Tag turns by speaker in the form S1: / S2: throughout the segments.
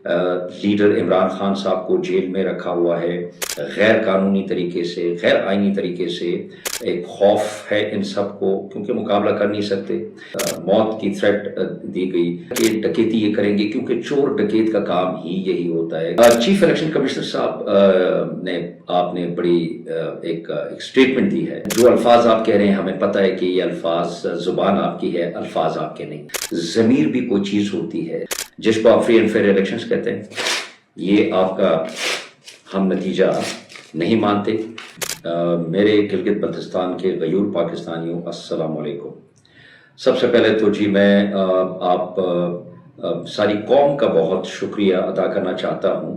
S1: Leader Imran Khan صاحب کو jail میں رکھا ہوا ہے غیر قانونی طریقے سے، غیر آئینی طریقے سے۔ ایک خوف ہے ان سب کو، کیونکہ مقابلہ کر نہیں سکتے۔ موت کی تھریٹ دی گئی کہ ڈکیتی یہ کریں گے، کیونکہ چور ڈکیت کا کام ہی یہی ہوتا ہے۔ چیف الیکشن کمشنر صاحب نے آپ نے بڑی ایک اسٹیٹمنٹ دی ہے۔ جو الفاظ آپ کہہ رہے ہیں ہمیں پتہ ہے کہ یہ الفاظ زبان آپ کی ہے، الفاظ آپ کے نہیں۔ ضمیر بھی کوئی چیز ہوتی ہے جس کو آپ فری اینڈ فیئر الیکشنز کہتے ہیں۔ یہ آپ کا ہم نتیجہ نہیں مانتے۔ میرے گلگت بلتستان کے غیور پاکستانیوں، السلام علیکم۔ سب سے پہلے تو جی میں آپ ساری قوم کا بہت شکریہ ادا کرنا چاہتا ہوں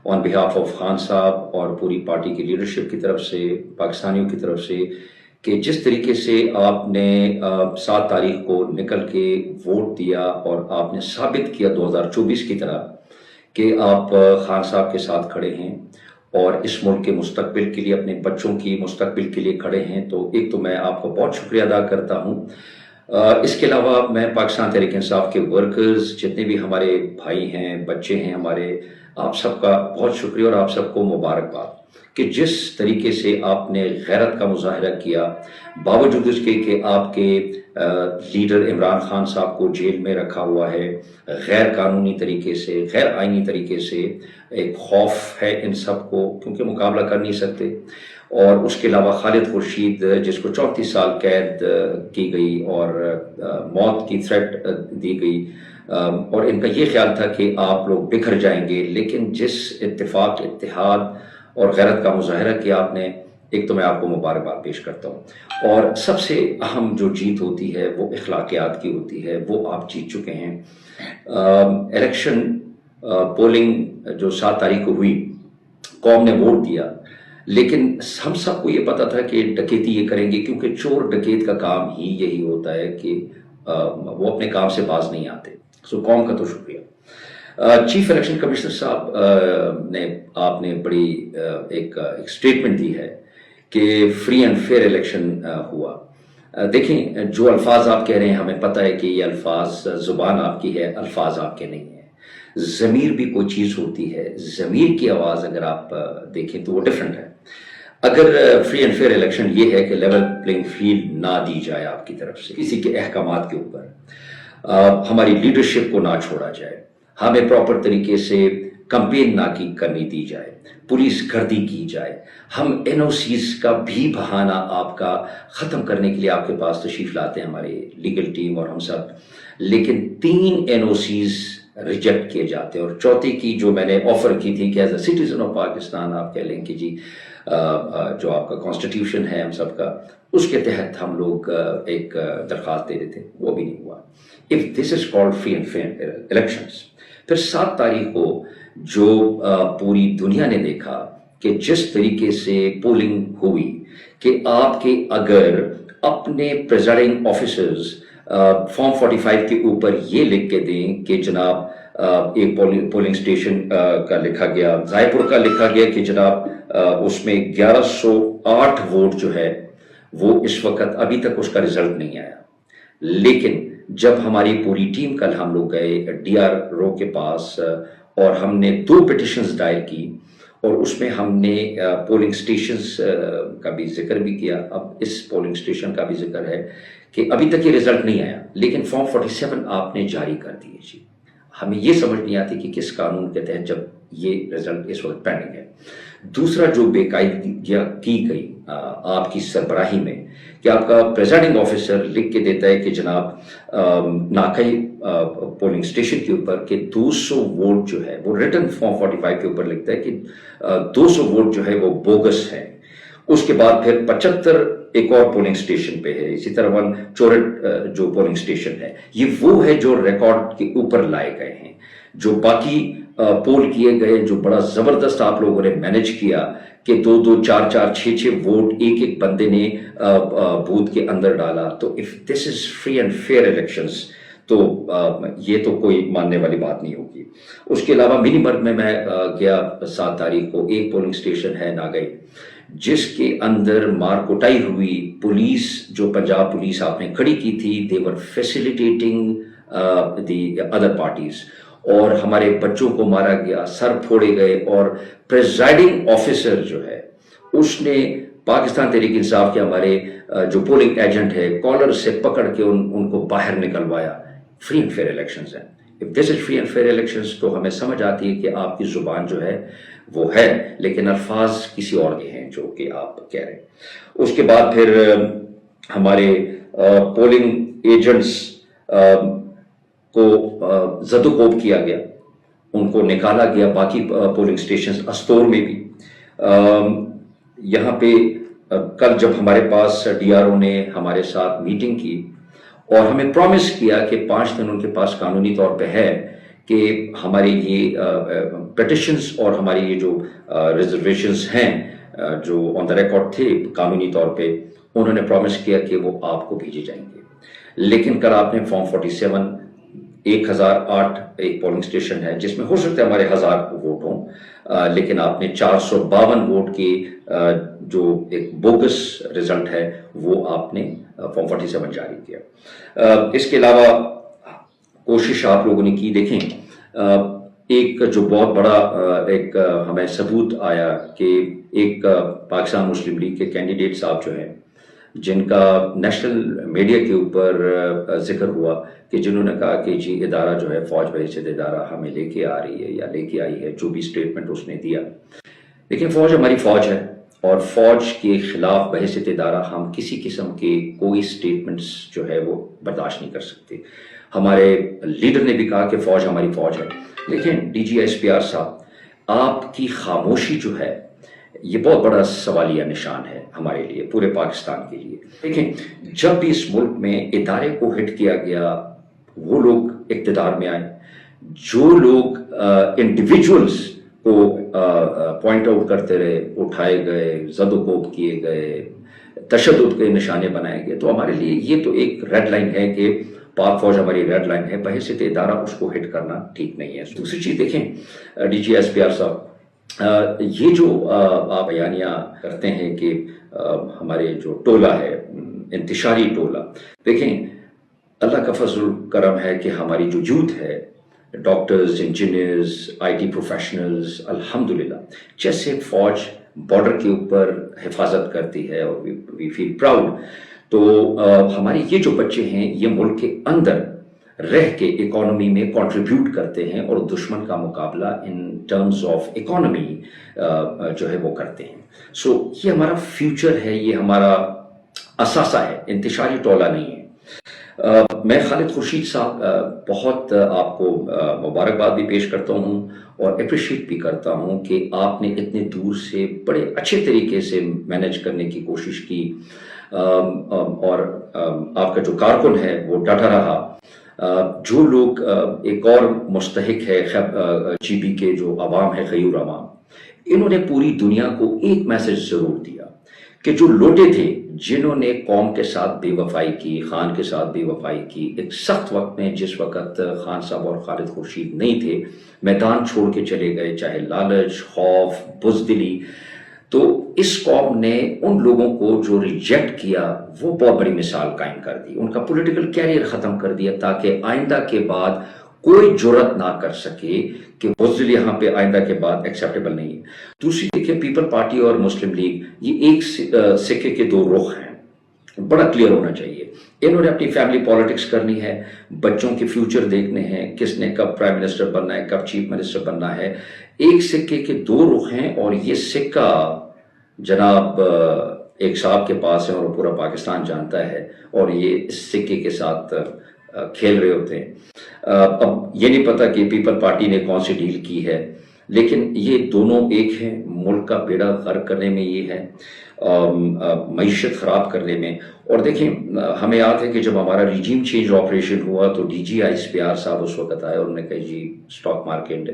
S1: آن بہاف آف خان صاحب اور پوری پارٹی کی لیڈرشپ کی طرف سے، پاکستانیوں کی طرف سے، کہ جس طریقے سے آپ نے 7 تاریخ کو نکل کے ووٹ دیا اور آپ نے ثابت کیا 2024 کی طرح کہ آپ خان صاحب کے ساتھ کھڑے ہیں اور اس ملک کے مستقبل کے لیے، اپنے بچوں کی مستقبل کے لیے کھڑے ہیں۔ تو ایک تو میں آپ کو بہت شکریہ ادا کرتا ہوں۔ اس کے علاوہ میں پاکستان تحریک انصاف کے ورکرز، جتنے بھی ہمارے بھائی ہیں، بچے ہیں ہمارے، آپ سب کا بہت شکریہ اور آپ سب کو مبارکباد کہ جس طریقے سے آپ نے غیرت کا مظاہرہ کیا، باوجود اس کے کہ آپ کے لیڈر عمران خان صاحب کو جیل میں رکھا ہوا ہے غیر قانونی طریقے سے، غیر آئینی طریقے سے۔ ایک خوف ہے ان سب کو، کیونکہ مقابلہ کر نہیں سکتے۔ اور اس کے علاوہ خالد خورشید جس کو 34 سال قید کی گئی اور موت کی تھریٹ دی گئی، اور ان کا یہ خیال تھا کہ آپ لوگ بکھر جائیں گے، لیکن جس اتفاق، اتحاد اور غیرت کا مظاہرہ کیا آپ نے، ایک تو میں آپ کو مبارکباد پیش کرتا ہوں۔ اور سب سے اہم جو جیت ہوتی ہے وہ اخلاقیات کی ہوتی ہے، وہ آپ جیت چکے ہیں۔ الیکشن پولنگ جو 7 تاریخ کو ہوئی، قوم نے ووٹ دیا، لیکن ہم سب کو یہ پتا تھا کہ ڈکیتی یہ کریں گے، کیونکہ چور ڈکیت کا کام ہی یہی ہوتا ہے کہ وہ اپنے کام سے باز نہیں آتے۔ سو قوم کا تو شکریہ۔ چیف الیکشن کمشنر صاحب نے آپ نے بڑی ایک اسٹیٹمنٹ دی ہے کہ فری اینڈ فیئر الیکشن ہوا۔ دیکھیں، جو الفاظ آپ کہہ رہے ہیں ہمیں پتہ ہے کہ یہ الفاظ زبان آپ کی ہے، الفاظ آپ کے نہیں ہیں۔ ضمیر بھی کوئی چیز ہوتی ہے، ضمیر کی آواز اگر آپ دیکھیں تو وہ ڈیفرنٹ ہے۔ اگر فری اینڈ فیئر الیکشن یہ ہے کہ لیول پلینگ فیلڈ نہ دی جائے آپ کی طرف سے کسی کے احکامات کے اوپر، ہماری لیڈرشپ کو نہ چھوڑا جائے، ہمیں پراپر طریقے سے کمپین نہ کرنی دی جائے، پولیس گردی کی جائے، ہم NOCs کا بھی بہانہ آپ کا ختم کرنے کے لیے آپ کے پاس تشریف لاتے ہیں، ہماری لیگل ٹیم اور ہم سب، لیکن 3 NOCs ریجیکٹ کیے جاتے ہیں، اور چوتھی کی جو میں نے آفر کی تھی کہ as a citizen of Pakistan آپ کہہ لیں کہ جی جو آپ کا کانسٹیٹیوشن ہے ہم سب کا، اس کے تحت ہم لوگ ایک درخواست دے دیتے، وہ بھی نہیں ہوا۔ If this is called free and fair elections۔ پھر 7 تاریخ کو جو پوری دنیا نے دیکھا کہ جس طریقے سے پولنگ ہوئی، کہ آپ کے اگر اپنے پریزائڈنگ آفیسرز فارم 45 کے اوپر یہ لکھ کے دیں کہ جناب ایک پولنگ اسٹیشن کا لکھا گیا، ضائع پور کا لکھا گیا کہ جناب اس میں 1108 ووٹ جو ہے وہ اس وقت ابھی تک اس کا رزلٹ نہیں آیا، لیکن جب ہماری پوری ٹیم کل ہم لوگ گئے DRO کے پاس اور ہم نے 2 پٹیشنز دائر کی، اور اس میں ہم نے پولنگ اسٹیشنز کا بھی ذکر بھی کیا۔ اب اس پولنگ اسٹیشن کا بھی ذکر ہے کہ ابھی تک یہ رزلٹ نہیں آیا، لیکن فارم 47 آپ نے جاری کر دیے۔ جی ہمیں یہ سمجھ نہیں آتی کہ کس قانون کے تحت جب یہ رزلٹ اس وقت پینڈنگ ہے۔ دوسرا جو بے قاعدگیاں کی گئی آپ کی سربراہی میں، کہ آپ کا پریزائڈنگ آفیسر لکھ کے دیتا ہے کہ جناب ناکئی پولنگ اسٹیشن کے اوپر کہ 200 ووٹ جو ہے وہ ریٹن فارم 45 کے اوپر لکھتا ہے کہ 200 ووٹ جو ہے وہ بوگس ہے۔ اس کے بعد پھر 75 ایک اور پولنگ اسٹیشن پہ ہے، اسی طرح 1 جو پولنگ اسٹیشن ہے، یہ وہ ہے جو ریکارڈ کے اوپر لائے گئے ہیں۔ جو باقی پول کیے گئے، جو بڑا زبردست آپ لوگوں نے مینج کیا کہ 2-2 4-4 6-6 ووٹ ایک بندے نے بوتھ کے اندر ڈالا، تو if this is free and fair elections تو یہ تو کوئی ماننے والی بات نہیں ہوگی۔ اس کے علاوہ منی مرگ میں گیا 7 تاریخ کو، ایک پولنگ اسٹیشن ہے ناگئی جس کے اندر مار کٹائی ہوئی، پولیس جو پنجاب پولیس آپ نے کھڑی کی تھی، they were facilitating the other parties، اور ہمارے بچوں کو مارا گیا، سر پھوڑے گئے، اور پریزائڈنگ آفیسر جو ہے اس نے پاکستان تحریک انصاف کے ہمارے جو پولنگ ایجنٹ ہے کالر سے پکڑ کے ان کو باہر نکلوایا۔ فری اینڈ فیئر الیکشنز ہیں۔ If this is free and fair elections تو ہمیں سمجھ آتی ہے کہ آپ کی زبان جو ہے وہ ہے، لیکن الفاظ کسی اور کے ہیں جو کہ آپ کہہ رہے ہیں۔ اس کے بعد پھر ہمارے پولنگ ایجنٹس کو زد و کوب کیا گیا، ان کو نکالا گیا باقی پولنگ سٹیشنز استور میں بھی۔ یہاں پہ کل جب ہمارے پاس ڈی آر او نے ہمارے ساتھ میٹنگ کی اور ہمیں پرومس کیا کہ 5 دن ان کے پاس قانونی طور پہ ہے کہ ہماری یہ پٹیشنز اور ہماری یہ جو ریزرویشنز ہیں جو آن دا ریکارڈ تھے قانونی طور پہ، انہوں نے پرومس کیا کہ وہ آپ کو بھیجے جائیں گے۔ لیکن کل آپ نے فارم 47 1008 ایک پولنگ سٹیشن ہے جس میں ہو سکتا ہے ہمارے 1000 ووٹ ہوں، لیکن آپ نے 452 ووٹ کی جو ایک بوگس رزلٹ ہے وہ آپ نے فارم 47 جاری کیا۔ اس کے علاوہ کوشش آپ لوگوں نے کی، دیکھیں ایک جو بہت بڑا ایک ہمیں ثبوت آیا کہ ایک پاکستان مسلم لیگ کے کینڈیڈیٹ صاحب جو ہیں جن کا نیشنل میڈیا کے اوپر ذکر ہوا کہ جنہوں نے کہا کہ جی ادارہ جو ہے فوج بحیثیت ادارہ ہمیں لے کے آ رہی ہے یا لے کے آئی ہے، جو بھی سٹیٹمنٹ اس نے دیا، لیکن فوج ہماری فوج ہے اور فوج کے خلاف بحیثیت ادارہ ہم کسی قسم کے کوئی سٹیٹمنٹس جو ہے وہ برداشت نہیں کر سکتے۔ ہمارے لیڈر نے بھی کہا کہ فوج ہماری فوج ہے، لیکن D G S P R صاحب آپ کی خاموشی جو ہے یہ بہت بڑا سوالیہ نشان ہے ہمارے لیے، پورے پاکستان کے لیے۔ دیکھیں جب بھی اس ملک میں ادارے کو ہٹ کیا گیا وہ لوگ اقتدار میں آئے، جو لوگ انڈیویجولز کو پوائنٹ آؤٹ کرتے رہے، اٹھائے گئے، زد و کوب کیے گئے، تشدد کے نشانے بنائے گئے، تو ہمارے لیے یہ تو ایک ریڈ لائن ہے کہ پاک فوج ہماری ریڈ لائن ہے، بحیثیت ادارہ اس کو ہٹ کرنا ٹھیک نہیں ہے۔ دوسری چیز دیکھیں D G S P R صاحب، یہ جو آپ بیانیہ کرتے ہیں کہ ہمارے جو ٹولہ ہے انتشاری ٹولہ، دیکھیں اللہ کا فضل کرم ہے کہ ہماری جو یوتھ ہے، doctors, engineers, I T professionals, الحمدللہ جیسے فوج بارڈر کے اوپر حفاظت کرتی ہے اور وی فیل پراؤڈ، تو ہمارے یہ جو بچے ہیں یہ ملک کے اندر رہ کے اکانومی میں کنٹریبیوٹ کرتے ہیں اور دشمن کا مقابلہ ان ٹرمز آف اکانومی جو ہے وہ کرتے ہیں۔ سو یہ ہمارا فیوچر ہے، یہ ہمارا اثاثہ ہے، انتشاری ٹولہ نہیں ہے۔ میں خالد خورشید صاحب بہت آپ کو مبارکباد بھی پیش کرتا ہوں اور اپریشیٹ بھی کرتا ہوں کہ آپ نے اتنے دور سے بڑے اچھے طریقے سے مینیج کرنے کی کوشش کی، اور آپ کا جو کارکن ہے وہ ڈٹا رہا۔ جو لوگ ایک اور مستحق ہے جی بی کے جو عوام ہے، غیور عوام، انہوں نے پوری دنیا کو ایک میسج ضرور دیا کہ جو لوٹے تھے، جنہوں نے قوم کے ساتھ بے وفائی کی، خان کے ساتھ بے وفائی کی، ایک سخت وقت میں جس وقت خان صاحب اور خالد خورشید نہیں تھے، میدان چھوڑ کے چلے گئے، چاہے لالچ، خوف، بزدلی، تو اس قوم نے ان لوگوں کو جو ریجیکٹ کیا وہ بہت بڑی مثال قائم کر دی، ان کا پولیٹیکل کیریئر ختم کر دیا تاکہ آئندہ کے بعد کوئی جرت نہ کر سکے کہ بزدل یہاں پہ آئندہ کے بعد ایکسیپٹیبل نہیں ہے۔ دوسری دیکھیں پیپل پارٹی اور مسلم لیگ یہ ایک سکے کے دو رخ ہیں، بڑا کلیئر ہونا چاہیے۔ انہوں نے اپنی فیملی پالیٹکس کرنی ہے، بچوں کے فیوچر دیکھنے ہیں، کس نے کب پرائم منسٹر بننا ہے، کب چیف منسٹر بننا ہے۔ ایک سکے کے دو رخ ہیں اور یہ سکہ جناب ایک صاحب کے پاس ہے اور پورا پاکستان جانتا ہے، اور یہ اس سکے کے ساتھ کھیل رہے ہوتے ہیں۔ اب یہ نہیں پتا کہ پیپل پارٹی نے کون سی ڈیل کی ہے، لیکن یہ دونوں ایک ہیں، ملک کا بیڑا غرق کرنے میں یہ ہے، معیشت خراب کرنے میں۔ اور دیکھیں ہمیں یاد ہے کہ جب ہمارا ریجیم چینج آپریشن ہوا تو D G I S P R صاحب اس وقت آئے اور انہوں نے کہا جی اسٹاک مارکیٹ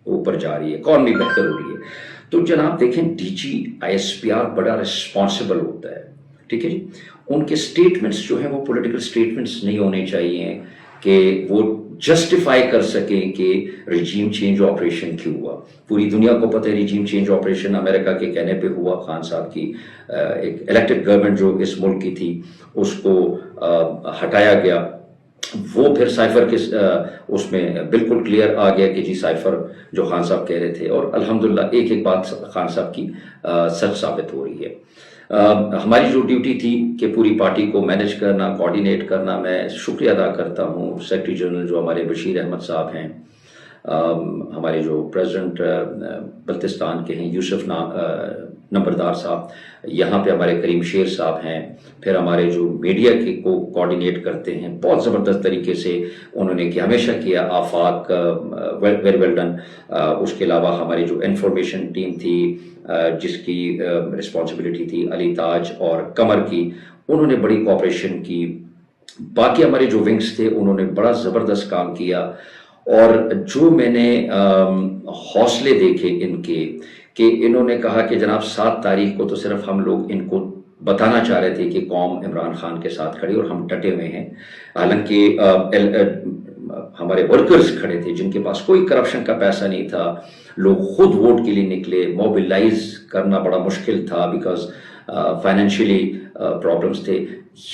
S1: اوپر جا رہی ہے، اکانومی بہتر ہو رہی ہے۔ تو جناب دیکھیں D G I S P R بڑا رسپانسبل ہوتا ہے، ٹھیک ہے جی، ان کے سٹیٹمنٹس جو ہیں وہ پولیٹیکل سٹیٹمنٹس نہیں ہونے چاہیے کہ وہ جسٹیفائی کر سکیں کہ ریجیم چینج آپریشن کیوں ہوا۔ پوری دنیا کو پتہ ہے ریجیم چینج آپریشن امریکہ کے کہنے پہ ہوا، خان صاحب کی ایک الیکٹڈ گورنمنٹ جو اس ملک کی تھی اس کو ہٹایا گیا، وہ پھر سائفر کے اس میں بالکل کلیئر آ گیا کہ جی سائفر جو خان صاحب کہہ رہے تھے، اور الحمدللہ ایک ایک بات خان صاحب کی سچ ثابت ہو رہی ہے۔ ہماری جو ڈیوٹی تھی کہ پوری پارٹی کو مینج کرنا، کوآرڈینیٹ کرنا، میں شکریہ ادا کرتا ہوں سیکرٹری جنرل جو ہمارے بشیر احمد صاحب ہیں، ہمارے جو پریزیڈنٹ بلتستان کے ہیں یوسف نمبردار صاحب، یہاں پہ ہمارے کریم شیر صاحب ہیں، پھر ہمارے جو میڈیا کے کو کوآرڈینیٹ کرتے ہیں بہت زبردست طریقے سے انہوں نے کیا، ہمیشہ کیا، آفاق ویری ویل ڈن۔ اس کے علاوہ ہماری جو انفارمیشن ٹیم تھی جس کی رسپانسبلٹی تھی علی تاج اور قمر کی، انہوں نے بڑی کوآپریشن کی۔ باقی ہمارے جو ونگز تھے انہوں نے بڑا زبردست کام کیا، اور جو میں نے حوصلے دیکھے ان کے، کہ انہوں نے کہا کہ جناب 7 تاریخ کو تو صرف ہم لوگ ان کو بتانا چاہ رہے تھے کہ قوم عمران خان کے ساتھ کھڑی اور ہم ڈٹے ہوئے ہیں، حالانکہ ہمارے ورکرز کھڑے تھے جن کے پاس کوئی کرپشن کا پیسہ نہیں تھا، لوگ خود ووٹ کے لیے نکلے، موبلائز کرنا بڑا مشکل تھا بیکاز فائنینشلی پرابلمس تھے۔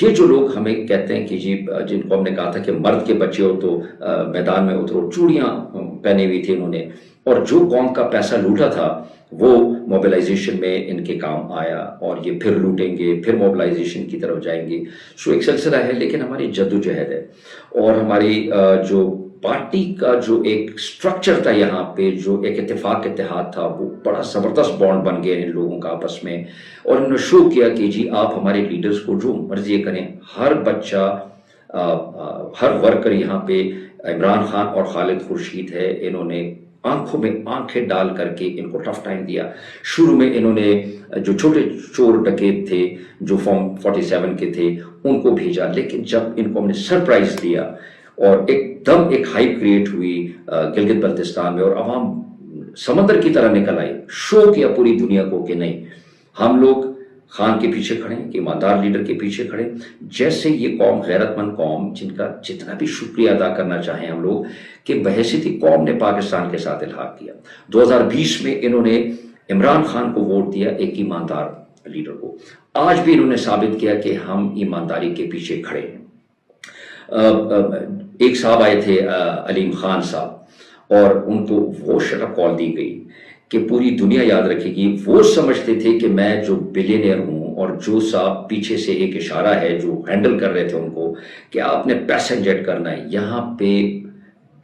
S1: یہ جو لوگ ہمیں کہتے ہیں کہ جی، جن کو ہم نے کہا تھا کہ مرد کے بچے ہو تو میدان میں اترو، چوڑیاں پہنے ہوئی تھی انہوں نے، اور جو قوم کا پیسہ لوٹا تھا وہ موبلائزیشن میں ان کے کام آیا، اور یہ پھر لوٹیں گے، پھر موبلائزیشن کی طرف جائیں گے۔ سو ایک سلسلہ ہے، لیکن ہماری جدوجہد ہے، اور ہماری جو پارٹی کا جو ایک سٹرکچر تھا یہاں پہ، جو ایک اتفاق اتحاد تھا، وہ بڑا زبردست بانڈ بن گیا ان لوگوں کا آپس میں، اور انہوں نے شو کیا کہ جی آپ ہمارے لیڈرز کو جو مرضی کریں، ہر بچہ ہر ورکر یہاں پہ عمران خان اور خالد خورشید ہے، انہوں نے آنکھوں میں آنکھیں ڈال کر کے ان کو ٹف ٹائم دیا۔ شروع میں انہوں نے جو چھوٹے چور ڈکیت تھے جو فارم 47 کے تھے ان کو بھیجا، لیکن جب ان کو ہم نے سرپرائز دیا اور ایک دم ایک ہائپ کریٹ ہوئی گلگت بلتستان میں، اور عوام سمندر کی طرح نکل آئی، شو کیا پوری دنیا کو کہ نہیں، ہم لوگ خان کے پیچھے کھڑے ہیں، کہ ایماندار لیڈر کے پیچھے کھڑے ہیں۔ جیسے یہ قوم غیرت مند قوم، جن کا جتنا بھی شکریہ ادا کرنا چاہیں ہم لوگ، کہ بحیثیتی قوم نے پاکستان کے ساتھ الحاق کیا۔ 2020 میں انہوں نے عمران خان کو ووٹ دیا، ایک ایماندار لیڈر کو۔ آج بھی انہوں نے ثابت کیا کہ ہم ایمانداری کے پیچھے کھڑے ہیں۔ ایک صاحب آئے تھے علیم خان صاحب، اور ان کو وہ شٹ اپ کال دی گئی کہ پوری دنیا یاد رکھے گی، وہ سمجھتے تھے کہ میں جو بلینئر ہوں، اور جو صاحب پیچھے سے ایک اشارہ ہے جو ہینڈل کر رہے تھے ان کو کہ آپ نے پیسہ انجیکٹ کرنا ہے یہاں پہ۔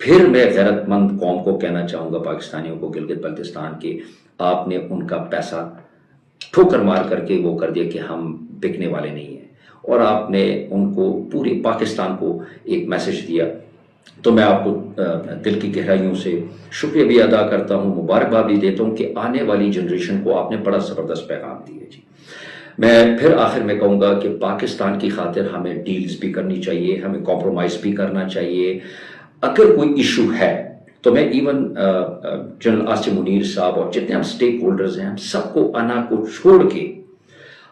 S1: پھر میں غیرت مند قوم کو کہنا چاہوں گا، پاکستانیوں کو گلگت بلتستان کے، آپ نے ان کا پیسہ ٹھوکر مار کر کے وہ کر دیا کہ ہم بکنے والے نہیں ہیں، اور آپ نے ان کو پورے پاکستان کو ایک میسج دیا۔ تو میں آپ کو دل کی گہرائیوں سے شکریہ بھی ادا کرتا ہوں، مبارکباد بھی دیتا ہوں کہ آنے والی جنریشن کو آپ نے بڑا زبردست پیغام دیا جی۔ میں پھر آخر میں کہوں گا کہ پاکستان کی خاطر ہمیں ڈیلز بھی کرنی چاہیے، ہمیں کمپرومائز بھی کرنا چاہیے۔ اگر کوئی ایشو ہے تو میں ایون جنرل آصف منیر صاحب اور جتنے ہم سٹیک ہولڈرز ہیں، ہم سب کو انا کو چھوڑ کے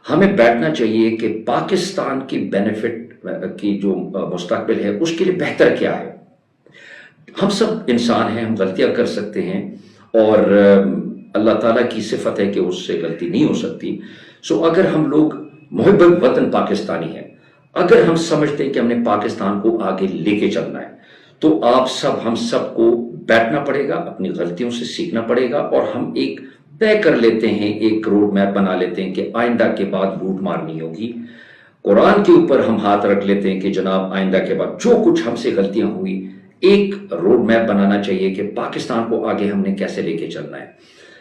S1: ہمیں بیٹھنا چاہیے کہ پاکستان کی بینیفٹ کی جو مستقبل ہے اس کے لیے بہتر کیا ہے۔ ہم سب انسان ہیں، ہم غلطیاں کر سکتے ہیں، اور اللہ تعالیٰ کی صفت ہے کہ اس سے غلطی نہیں ہو سکتی۔ سو اگر ہم لوگ محب وطن پاکستانی ہیں، اگر ہم سمجھتے ہیں کہ ہم نے پاکستان کو آگے لے کے چلنا ہے، تو آپ سب ہم سب کو بیٹھنا پڑے گا، اپنی غلطیوں سے سیکھنا پڑے گا، اور ہم ایک طے کر لیتے ہیں، ایک روڈ میپ بنا لیتے ہیں کہ آئندہ کے بعد لوٹ مارنی ہوگی۔ قرآن کے اوپر ہم ہاتھ رکھ لیتے ہیں کہ جناب آئندہ کے بعد جو کچھ ہم سے غلطیاں ہوئی، ایک روڈ میپ بنانا چاہیے کہ پاکستان کو آگے ہم نے کیسے لے کے چلنا ہے،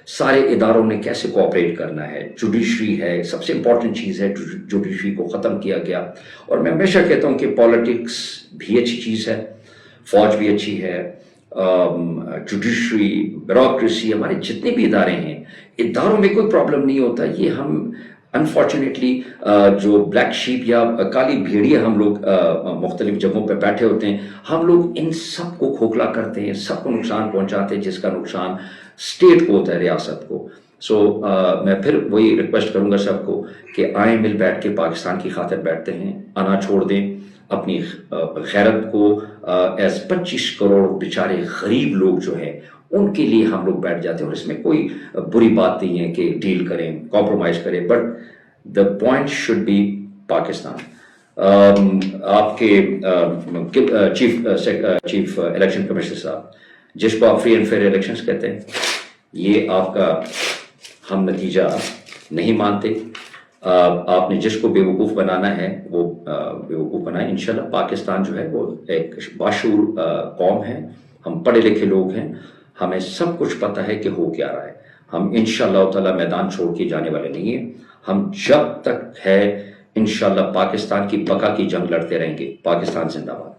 S1: سارے اداروں نے کیسے کوآپریٹ کرنا ہے۔ جوڈیشری ہے، سب سے امپورٹنٹ چیز ہے، جوڈیشری کو ختم کیا گیا۔ اور میں ہمیشہ کہتا ہوں کہ پالیٹکس بھی اچھی چیز ہے، فوج بھی اچھی ہے، جوڈیشری، بیوروکریسی، ہمارے جتنے بھی ادارے ہیں، اداروں میں کوئی پرابلم نہیں ہوتا۔ یہ ہم انفارچونیٹلی جو بلیک شیپ یا کالی بھیڑیا ہم لوگ مختلف جگہوں پہ بیٹھے ہوتے ہیں، ہم لوگ ان سب کو کھوکھلا کرتے ہیں، سب کو نقصان پہنچاتے ہیں، جس کا نقصان اسٹیٹ کو ہوتا ہے، ریاست کو۔ سو میں پھر وہی ریکویسٹ کروں گا سب کو کہ آئیں مل بیٹھ کے پاکستان کی خاطر بیٹھتے ہیں، آنا چھوڑ دیں، اپنی غیرت کو ایز 25 کروڑ بیچارے غریب لوگ جو ہیں ان کے لیے ہم لوگ بیٹھ جاتے ہیں، اور اس میں کوئی بری بات نہیں ہے کہ ڈیل کریں، کمپرومائز کریں، but the point should be Pakistan. آپ کے چیف الیکشن کمشنر صاحب، جس کو آپ فری اینڈ فیئر الیکشنز کہتے ہیں، یہ آپ کا ہم نتیجہ نہیں مانتے. آپ نے جس کو بیوقوف بنانا ہے وہ بیوقوف بنائیں. انشاءاللہ پاکستان جو ہے وہ ایک باشعور قوم ہے، ہم پڑھے لکھے لوگ ہیں، ہمیں سب کچھ پتہ ہے کہ ہو کیا رہا ہے. ہم انشاءاللہ تعالی میدان چھوڑ کے جانے والے نہیں ہیں. ہم جب تک ہے انشاءاللہ پاکستان کی بقا کی جنگ لڑتے رہیں گے. پاکستان زندہ باد.